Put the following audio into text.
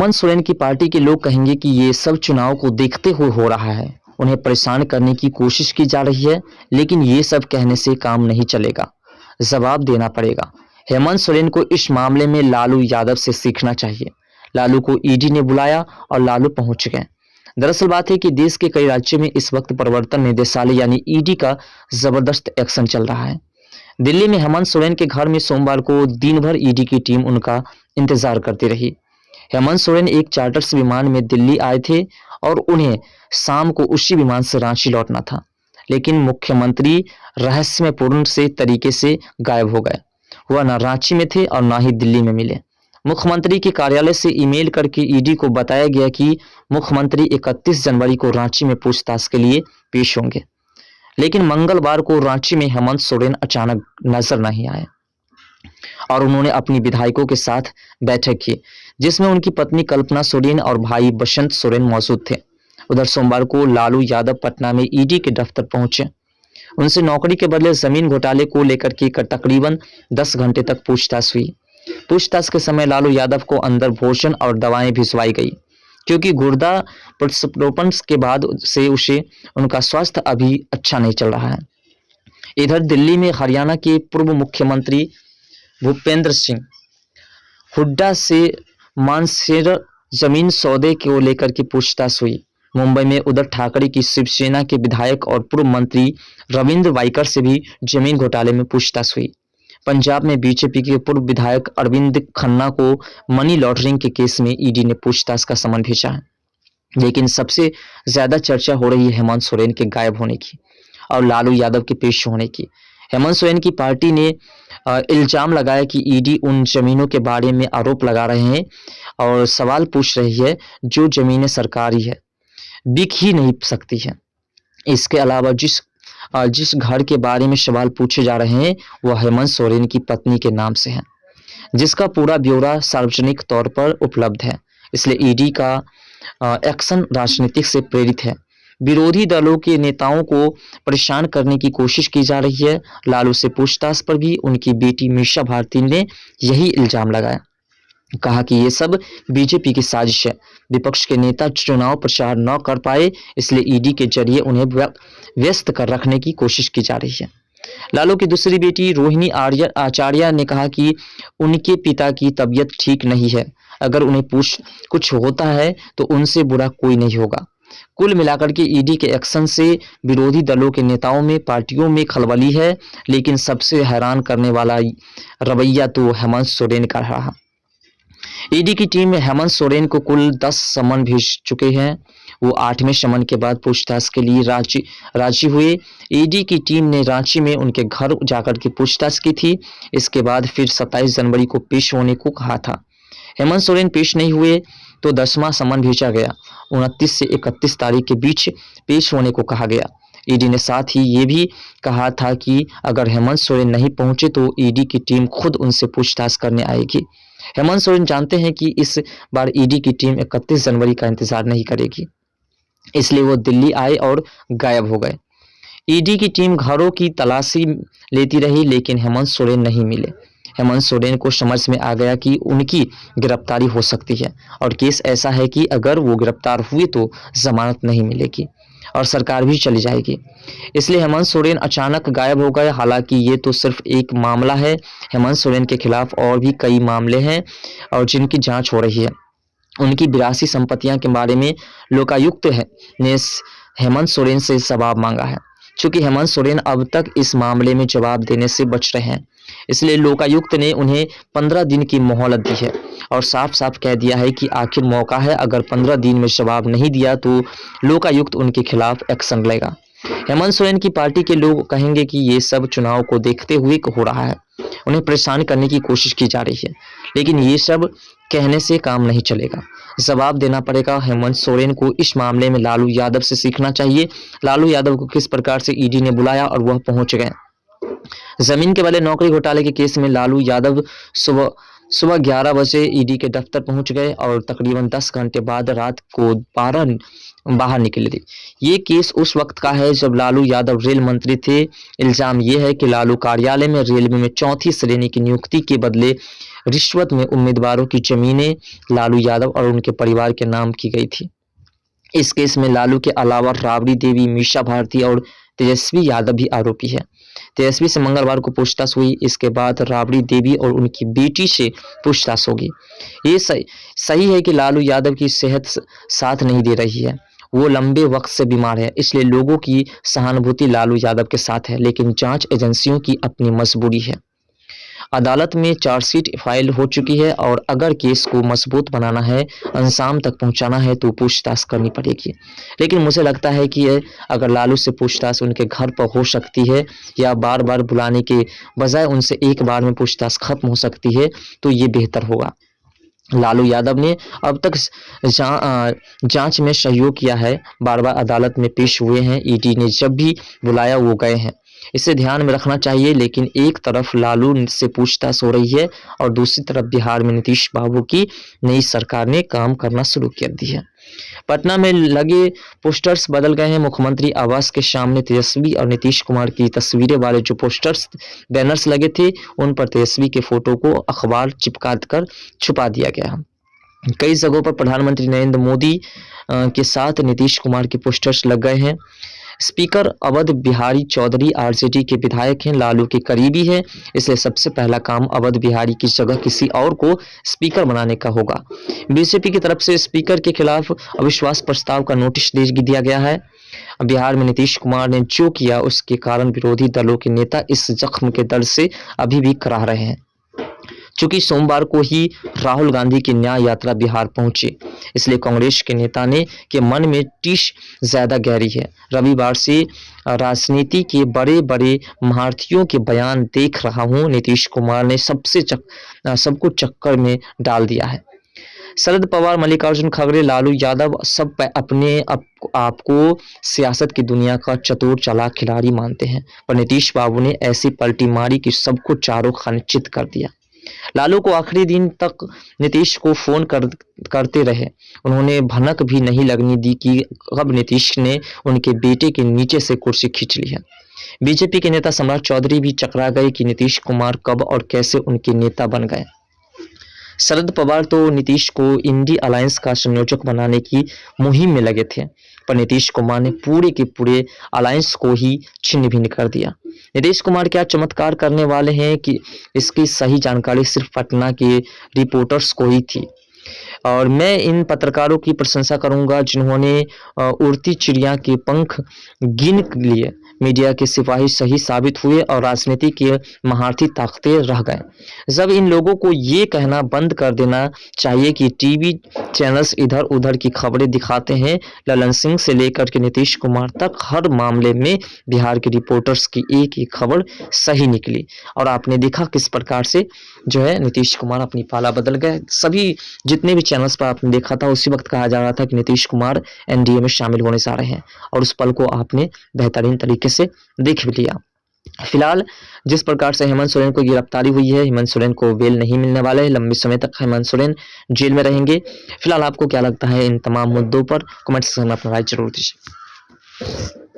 हेमंत सोरेन की पार्टी के लोग कहेंगे कि ये सब चुनाव को देखते हुए हो रहा है, उन्हें परेशान करने की कोशिश की जा रही है, लेकिन ये सब कहने से काम नहीं चलेगा, जवाब देना पड़ेगा। हेमंत सोरेन को इस मामले में लालू यादव से सीखना चाहिए। लालू को ईडी ने बुलाया और लालू पहुंच गए। दरअसल बात है कि देश के कई राज्यों में इस वक्त प्रवर्तन निदेशालय यानी ईडी का जबरदस्त एक्शन चल रहा है। दिल्ली में हेमंत सोरेन के घर में सोमवार को दिन भर ईडी की टीम उनका इंतजार करती रही। हेमंत सोरेन एक चार्टर्स विमान में दिल्ली आए थे और उन्हें शाम को उसी विमान से रांची लौटना था, लेकिन मुख्यमंत्री रहस्यपूर्ण से तरीके से गायब हो गए। वह न रांची में थे और न ही दिल्ली में मिले। मुख्यमंत्री के कार्यालय से ईमेल करके ईडी को बताया गया कि मुख्यमंत्री 31 जनवरी को रांची में पूछताछ के लिए पेश होंगे, लेकिन मंगलवार को रांची में हेमंत सोरेन अचानक नजर नहीं आए और उन्होंने अपनी विधायकों के साथ बैठक की, जिसमें उनकी पत्नी कल्पना सोरेन और भाई बसंत सोरेन मौजूद थे। उधर सोमवार को लालू यादव पटना में ईडी के दफ्तर पहुंचे। उनसे नौकरी के बदले जमीन घोटाले को लेकर के तकरीबन 10 घंटे तक पूछताछ हुई। पूछताछ के समय लालू यादव को अंदर भोजन और दवाएं भिजवाई गई, क्योंकि गुर्दा प्रत्यारोपण के बाद से उसे उनका स्वास्थ्य अभी अच्छा नहीं चल रहा है। इधर दिल्ली में हरियाणा के पूर्व मुख्यमंत्री भूपेंद्र सिंह हुड्डा से मानसेर जमीन सौदे को लेकर के पूछताछ हुई। मुंबई में उद्धव ठाकरे की शिवसेना के विधायक और पूर्व मंत्री रविंद्र वाइकर से भी जमीन घोटाले में पूछताछ हुई। पंजाब में बीजेपी के पूर्व विधायक अरविंद खन्ना को मनी लॉन्ड्रिंग के केस में ईडी ने पूछताछ का समन भेजा है। लेकिन सबसे ज्यादा चर्चा हो रही है हेमंत सोरेन के गायब होने की और लालू यादव के पेश होने की। हेमंत सोरेन की पार्टी ने इल्जाम लगाया कि ईडी उन जमीनों के बारे में आरोप लगा रहे हैं और सवाल पूछ रही है जो जमीनें सरकारी है, बिक ही नहीं सकती है। इसके अलावा जिस घर के बारे में सवाल पूछे जा रहे हैं वह हेमंत सोरेन की पत्नी के नाम से है, जिसका पूरा ब्यौरा सार्वजनिक तौर पर उपलब्ध है। इसलिए ईडी का एक्शन राजनीतिक से प्रेरित है। विरोधी दलों के नेताओं को परेशान करने की कोशिश की जा रही है। लालू से पूछताछ पर भी उनकी बेटी मीसा भारती ने यही इल्जाम लगाया, कहा कि ये सब बीजेपी की साजिश है। विपक्ष के नेता चुनाव प्रचार न कर पाए, इसलिए ईडी के जरिए उन्हें व्यस्त कर रखने की कोशिश की जा रही है। लालू की दूसरी बेटी रोहिणी आचार्य ने कहा कि उनके पिता की तबीयत ठीक नहीं है, अगर उन्हें कुछ होता है तो उनसे बुरा कोई नहीं होगा। कुल मिलाकर के ईडी के एक्शन से विरोधी दलों के नेताओं में पार्टियों में खलबली है, लेकिन सबसे हैरान करने वाला रवैया तो हेमंत सोरेन का रहा। ईडी की टीम में हेमंत सोरेन को कुल 10 समन भेज चुके हैं। वो 8वें समन के बाद पूछताछ के लिए रांची हुए। ईडी की टीम ने रांची में उनके घर जाकर के पूछताछ की थी। इसके बाद फिर 27 जनवरी को पेश होने को कहा था। हेमंत सोरेन पेश नहीं हुए तो 10वां समन भेजा गया। 29 से 31 तारीख के बीच पेश होने को कहा गया। ईडी ने साथ ही ये भी कहा था कि अगर हेमंत सोरेन नहीं पहुंचे तो ईडी की टीम खुद उनसे पूछताछ करने आएगी। हेमंत सोरेन जानते हैं कि इस बार ईडी की टीम 31 जनवरी का इंतजार नहीं करेगी, इसलिए वो दिल्ली आए और गायब हो गए। ईडी की टीम घरों की तलाशी लेती रही, लेकिन हेमंत सोरेन नहीं मिले। हेमंत सोरेन को समझ में आ गया कि उनकी गिरफ्तारी हो सकती है और केस ऐसा है कि अगर वो गिरफ्तार हुए तो जमानत नहीं मिलेगी और सरकार भी चली जाएगी। इसलिए हेमंत सोरेन अचानक गायब हो गए। हालांकि ये तो सिर्फ एक मामला है, हेमंत सोरेन के खिलाफ और भी कई मामले हैं और जिनकी जांच हो रही है। उनकी 82 संपत्तियां के बारे में लोकायुक्त ने हेमंत सोरेन से जवाब मांगा है। चूंकि हेमंत सोरेन अब तक इस मामले में जवाब देने से बच रहे हैं, इसलिए लोकायुक्त ने उन्हें 15 दिन की मोहलत दी है और साफ साफ कह दिया है कि आखिर मौका है, अगर 15 दिन में जवाब नहीं दिया तो लोकायुक्त उनके खिलाफ एक्शन लेगा। हेमंत सोरेन की पार्टी के लोग कहेंगे कि ये सब चुनाव को देखते हुए हो रहा है, उन्हें परेशान करने की कोशिश की जा रही है, लेकिन ये सब कहने से काम नहीं चलेगा, जवाब देना पड़ेगा। हेमंत सोरेन को इस मामले में लालू यादव से सीखना चाहिए। लालू यादव को किस प्रकार से ईडी ने बुलाया और वह पहुंच गए। जमीन के बदले नौकरी घोटाले के केस में लालू यादव सुबह 11 बजे ईडी के दफ्तर पहुंच गए और तकरीबन 10 घंटे बाद रात को 12 बाहर निकले थे। ये केस उस वक्त का है जब लालू यादव रेल मंत्री थे। इल्जाम ये है कि लालू कार्यालय में रेलवे में 4थी श्रेणी की नियुक्ति के बदले रिश्वत में उम्मीदवारों की जमीनें लालू यादव और उनके परिवार के नाम की गई थी। इस केस में लालू के अलावा राबड़ी देवी, मीशा भारती और तेजस्वी यादव भी आरोपी है। तेजस्वी से मंगलवार को पूछताछ हुई। इसके बाद राबड़ी देवी और उनकी बेटी से पूछताछ होगी। ये सही है कि लालू यादव की सेहत साथ नहीं दे रही है। वो लंबे वक्त से बीमार है, इसलिए लोगों की सहानुभूति लालू यादव के साथ है, लेकिन जांच एजेंसियों की अपनी मजबूरी है। अदालत में चार्जशीट फाइल हो चुकी है और अगर केस को मजबूत बनाना है, अंजाम तक पहुंचाना है तो पूछताछ करनी पड़ेगी। लेकिन मुझे लगता है कि अगर लालू से पूछताछ उनके घर पर हो सकती है या बार बार बुलाने के बजाय उनसे एक बार में पूछताछ खत्म हो सकती है तो ये बेहतर होगा। लालू यादव ने अब तक जांच में सहयोग किया है, बार बार अदालत में पेश हुए हैं, ईडी ने जब भी बुलाया वो गए हैं। इसे ध्यान में रखना चाहिए। लेकिन एक तरफ लालू से पूछताछ हो रही है और दूसरी तरफ बिहार में नीतीश बाबू की नई सरकार ने काम करना शुरू कर दी है। पटना में लगे पोस्टर्स बदल गए हैं। मुख्यमंत्री आवास के सामने तेजस्वी और नीतीश कुमार की तस्वीरें वाले जो पोस्टर्स बैनर्स लगे थे, उन पर तेजस्वी के फोटो को अखबार चिपका कर छुपा दिया गया। कई जगहों पर प्रधानमंत्री नरेंद्र मोदी के साथ नीतीश कुमार के पोस्टर्स लग गए हैं। स्पीकर अवध बिहारी चौधरी आरजेडी के विधायक हैं, लालू के करीबी है, इसलिए सबसे पहला काम अवध बिहारी की जगह किसी और को स्पीकर बनाने का होगा। बीजेपी की तरफ से स्पीकर के खिलाफ अविश्वास प्रस्ताव का नोटिस दे दिया गया है। बिहार में नीतीश कुमार ने जो किया उसके कारण विरोधी दलों के नेता इस जख्म के दर्द से अभी भी कराह रहे हैं। चूंकि सोमवार को ही राहुल गांधी की न्याय यात्रा बिहार पहुंची, इसलिए कांग्रेस के नेता के मन में टिश ज्यादा गहरी है। रविवार से राजनीति के बड़े बड़े महारथियों के बयान देख रहा हूं। नीतीश कुमार ने सबको चक्कर में डाल दिया है। शरद पवार, मल्लिकार्जुन खड़गे, लालू यादव सब अपने आपको सियासत की दुनिया का चतुर चालाक खिलाड़ी मानते हैं, पर नीतीश बाबू ने ऐसी पलटी मारी कि सबको चारों खाने चित कर दिया। लालू को आखिरी दिन तक नीतीश को फोन करते रहे। उन्होंने भनक भी नहीं लगने दी कि कब नीतीश ने उनके बेटे के नीचे से कुर्सी खींच ली है। बीजेपी के नेता सम्राट चौधरी भी चकरा गए कि नीतीश कुमार कब और कैसे उनके नेता बन गए। शरद पवार तो नीतीश को इंडी अलायंस का संयोजक बनाने की मुहिम में लगे थे, पर नीतीश कुमार ने पूरे के पूरे अलायंस को ही छिन्न भिन्न कर दिया। नीतीश कुमार क्या चमत्कार करने वाले हैं कि इसकी सही जानकारी सिर्फ पटना के रिपोर्टर्स को ही थी। और मैं इन पत्रकारों की प्रशंसा करूंगा जिन्होंने उड़ती चिड़िया के पंख गिन लिए। मीडिया के सिपाही सही साबित हुए और राजनीति के महारथी ताकते रह गए। जब इन लोगों को ये कहना बंद कर देना चाहिए कि टीवी चैनल्स इधर उधर की खबरें दिखाते हैं। ललन सिंह से लेकर के नीतीश कुमार तक हर मामले में बिहार के रिपोर्टर्स की एक ही खबर सही निकली और आपने देखा किस प्रकार से जो है नीतीश कुमार अपनी पाला बदल गए। सभी जितने भी चैनल्स पर आपने देखा था उसी वक्त कहा जा रहा था कि नीतीश कुमार एनडीए में शामिल होने जा रहे हैं और उस पल को आपने बेहतरीन तरीके से देख भी लिया। फिलहाल जिस प्रकार से हेमंत सोरेन को गिरफ्तारी हुई है, हेमंत सोरेन को बेल नहीं मिलने वाला है। लंबे समय तक हेमंत सोरेन जेल में रहेंगे। फिलहाल आपको क्या लगता है इन तमाम मुद्दों पर? कमेंट सेक्शन में अपना राय जरूर दीजिए।